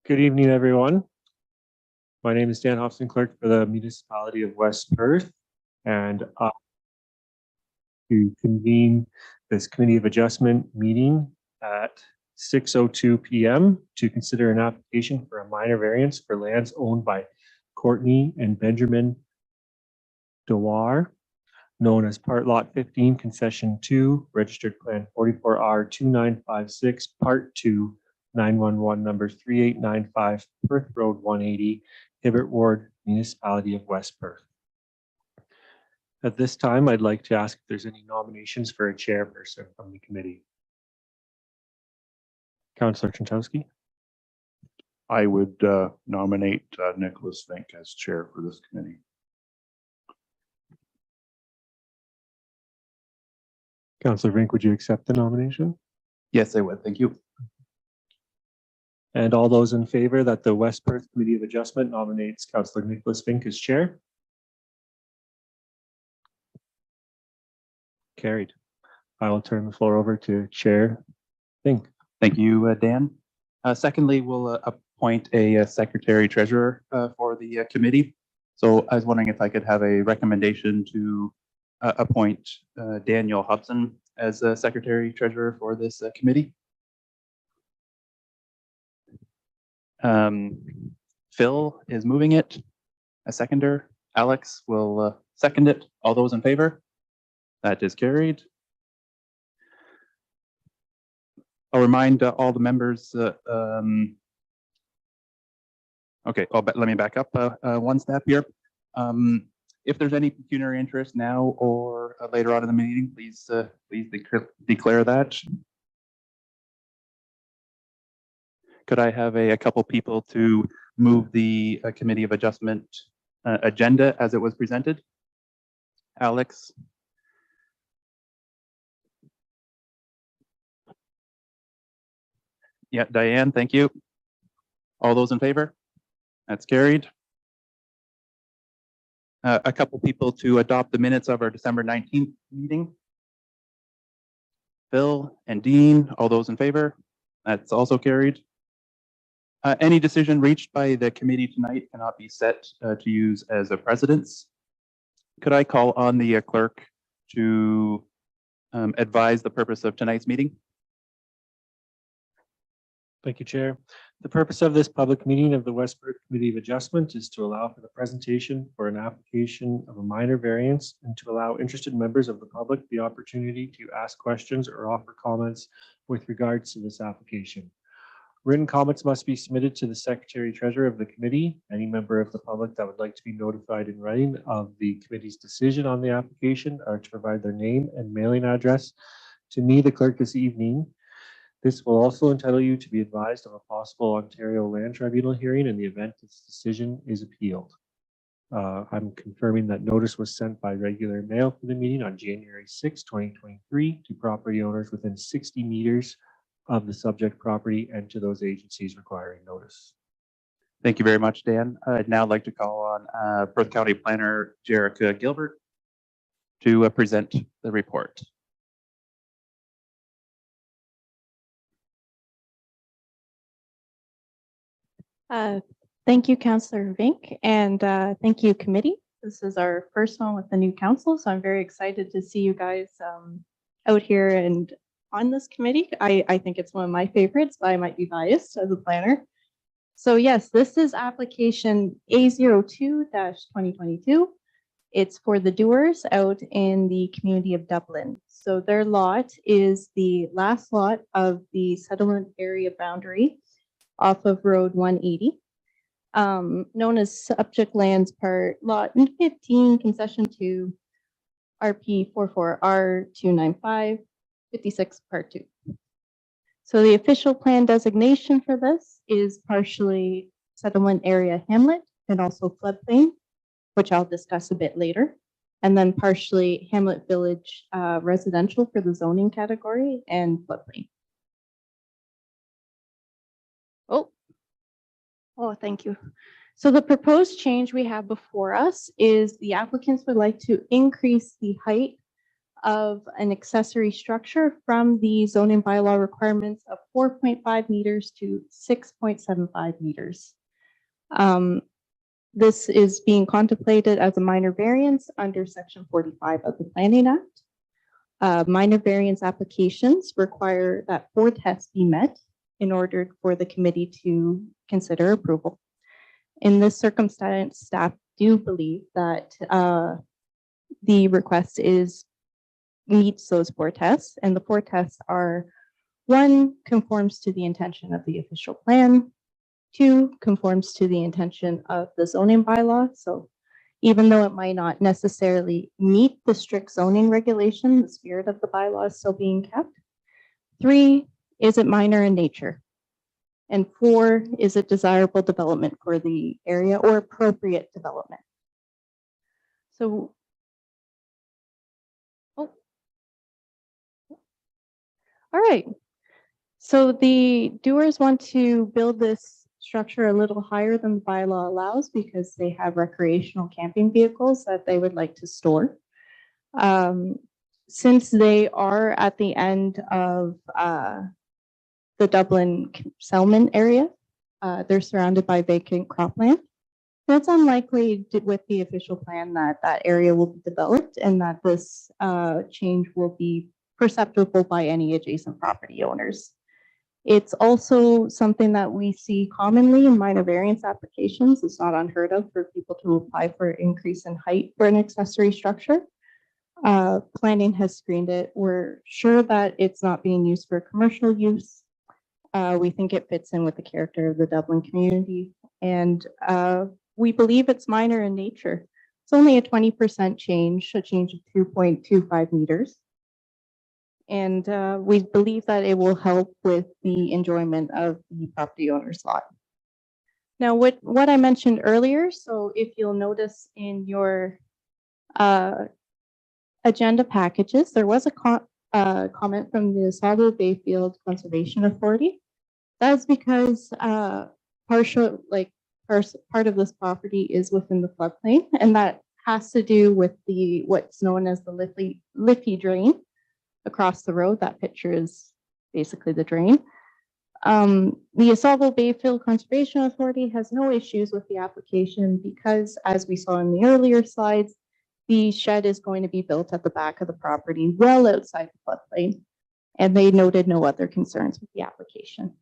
Good evening, everyone. My name is Dan Hobson, clerk for the municipality of West Perth, and to convene this committee of adjustment meeting at 6:02 p.m. to consider an application for a minor variance for lands owned by Courtney and Benjamin Dewar, known as Part Lot 15, Concession 2, Registered Plan 44R2956, Part 2, 911 number 3895, Perth Road 180, Hibbert Ward, Municipality of West Perth. At this time, I'd like to ask if there's any nominations for a chairperson from the committee. Councillor Chantowski. I would nominate Nicholas Fink as chair for this committee. Councillor Vink, would you accept the nomination? Yes, I would. Thank you. And all those in favor that the West Perth Committee of Adjustment nominates Councillor Nicholas Fink as chair? Carried. I will turn the floor over to Chair Fink. Thank you, Dan. Secondly, we'll appoint a secretary treasurer for the committee. So I was wondering if I could have a recommendation to appoint Daniel Hobson as a secretary treasurer for this committee. Phil is moving it. A seconder. Alex will second it. All those in favor? That is carried. I'll remind all the members. Okay, let me back up one step here. If there's any pecuniary interest now or later on in the meeting, please declare that. Could I have a couple people to move the Committee of Adjustment agenda as it was presented? Alex. Yeah, Diane, thank you. All those in favor? That's carried. A couple people to adopt the minutes of our December 19th meeting. Phil and Dean, all those in favor? That's also carried. Any decision reached by the committee tonight cannot be set to use as a precedence. Could I call on the clerk to advise the purpose of tonight's meeting? Thank you, Chair. The purpose of this public meeting of the West Perth Committee of Adjustment is to allow for the presentation for an application of a minor variance and to allow interested members of the public the opportunity to ask questions or offer comments with regards to this application. Written comments must be submitted to the Secretary Treasurer of the committee. Any member of the public that would like to be notified in writing of the committee's decision on the application are to provide their name and mailing address to me, the clerk, this evening. This will also entitle you to be advised of a possible Ontario Land Tribunal hearing in the event its decision is appealed. I'm confirming that notice was sent by regular mail for the meeting on January 6, 2023 to property owners within 60 meters of the subject property and to those agencies requiring notice. Thank you very much, Dan. I'd now like to call on Perth County Planner Jerica Gilbert to present the report. Thank you, Councillor Vink, and thank you, committee. This is our first one with the new council, so I'm very excited to see you guys out here and on this committee. I think it's one of my favorites, but I might be biased as a planner. So yes, this is application A02-2022. It's for the Dewars out in the community of Dublin. So their lot is the last lot of the settlement area boundary off of Road 180, known as Subject Lands Part Lot 15, Concession 2, RP 44R295, 56 Part 2. So the official plan designation for this is partially settlement area hamlet and also floodplain, which I'll discuss a bit later, and then partially hamlet village residential for the zoning category and floodplain. Oh, thank you. So the proposed change we have before us is the applicants would like to increase the height of an accessory structure from the zoning bylaw requirements of 4.5 meters to 6.75 meters. This is being contemplated as a minor variance under section 45 of the Planning Act. Minor variance applications require that 4 tests be met in order for the committee to consider approval. In this circumstance, staff do believe that the request meets those 4 tests, and the 4 tests are: 1, conforms to the intention of the official plan; 2, conforms to the intention of the zoning bylaw. So even though it might not necessarily meet the strict zoning regulation, the spirit of the bylaw is still being kept. 3, is it minor in nature? And 4, is it desirable development for the area or appropriate development? So, all right. So the doers want to build this structure a little higher than the bylaw allows because they have recreational camping vehicles that they would like to store. Since they are at the end of the Dublin Selman area, they're surrounded by vacant cropland. So it's unlikely with the official plan that that area will be developed and that this change will be perceptible by any adjacent property owners. It's also something that we see commonly in minor variance applications. It's not unheard of for people to apply for an increase in height for an accessory structure. Planning has screened it. We're sure that it's not being used for commercial use. We think it fits in with the character of the Dublin community, and we believe it's minor in nature. It's only a 20% change, a change of 2.25 meters. And we believe that it will help with the enjoyment of the property owner's lot. Now, what I mentioned earlier, so if you'll notice in your agenda packages, there was a comment from the Saddle Bayfield Conservation Authority. That's because part of this property is within the floodplain, and that has to do with what's known as the Liffey drain across the road. That picture is basically the drain. The AuSable Bayfield Conservation Authority has no issues with the application because, as we saw in the earlier slides, the shed is going to be built at the back of the property, well outside the floodplain, and they noted no other concerns with the application.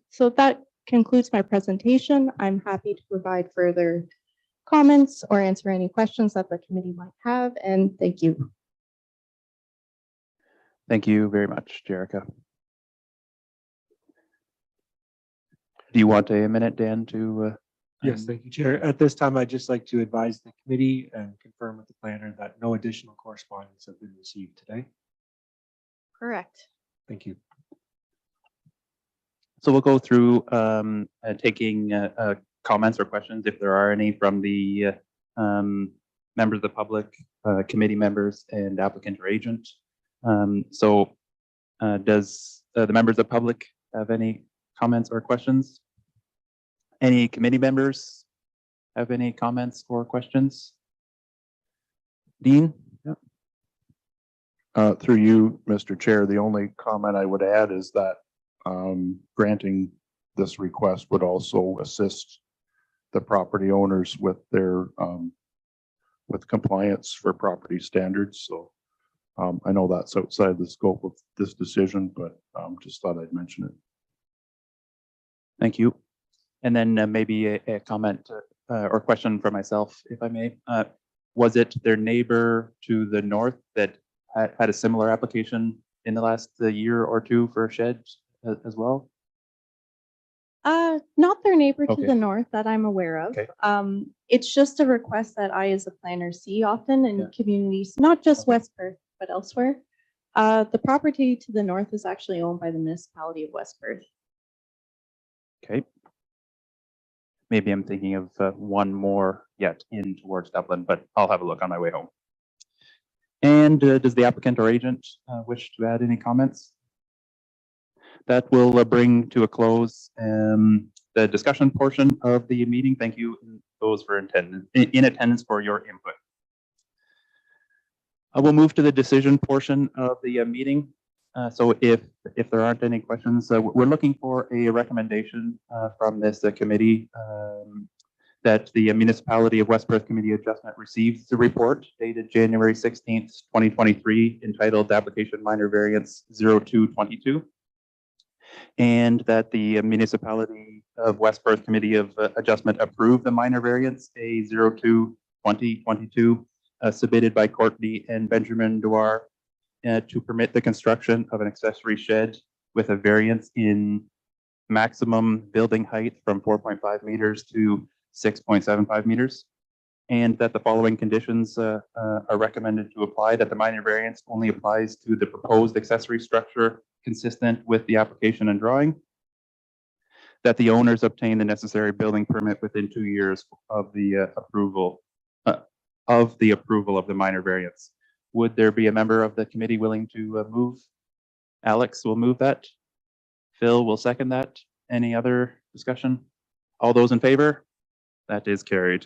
So that concludes my presentation. I'm happy to provide further comments or answer any questions that the committee might have, and thank you. Thank you very much, Jerica. Do you want a minute, Dan, to? Yes, thank you, Chair. At this time, I'd just like to advise the committee and confirm with the planner that no additional correspondence have been received today. Correct. Thank you. So we'll go through taking comments or questions if there are any from the members of the public, committee members, and applicant or agent. Does the members of the public have any comments or questions? Any committee members have any comments or questions? Dean? Yep. Through you, Mr. Chair, the only comment I would add is that granting this request would also assist the property owners with their with compliance for property standards. So I know that's outside the scope of this decision, but just thought I'd mention it. Thank you. And then maybe a comment or question for myself, if I may. Was it their neighbor to the north that had a similar application in the last year or two for a shed as well? Not their neighbor Okay. to the north that I'm aware of. Okay. It's just a request that I, as a planner, see often in communities, not just West Perth, but elsewhere. The property to the north is actually owned by the municipality of West Perth. Okay. Maybe I'm thinking of one more yet in towards Dublin, but I'll have a look on my way home. And does the applicant or agent wish to add any comments? That will bring to a close the discussion portion of the meeting. Thank you those for in attendance for your input. We'll move to the decision portion of the meeting. So if there aren't any questions, we're looking for a recommendation from this committee that the Municipality of West Perth Committee Adjustment receives the report dated January 16th, 2023, entitled Application Minor Variance 0222. And that the Municipality of West Perth Committee of Adjustment approve the minor variance A02-2022 submitted by Courtney and Benjamin Dwar to permit the construction of an accessory shed with a variance in maximum building height from 4.5 meters to 6.75 meters. And that the following conditions are recommended to apply, that the minor variance only applies to the proposed accessory structure consistent with the application and drawing. That the owners obtain the necessary building permit within 2 years of the approval of the minor variance. Would there be a member of the committee willing to move? Alex will move that. Phil will second that. Any other discussion? All those in favor? That is carried.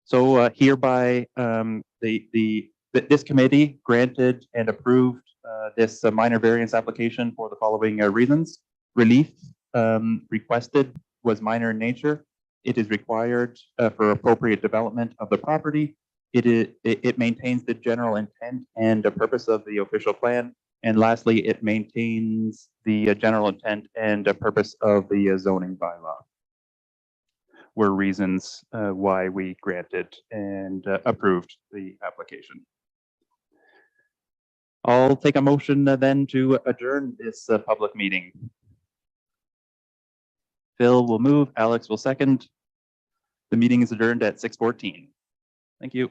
So hereby, this committee granted and approved this minor variance application for the following reasons. Relief requested was minor in nature. It is required for appropriate development of the property. It maintains the general intent and the purpose of the official plan. And lastly, it maintains the general intent and the purpose of the zoning bylaw. Were reasons why we granted and approved the application. I'll take a motion then to adjourn this public meeting. Phil will move, Alex will second. The meeting is adjourned at 6:14. Thank you.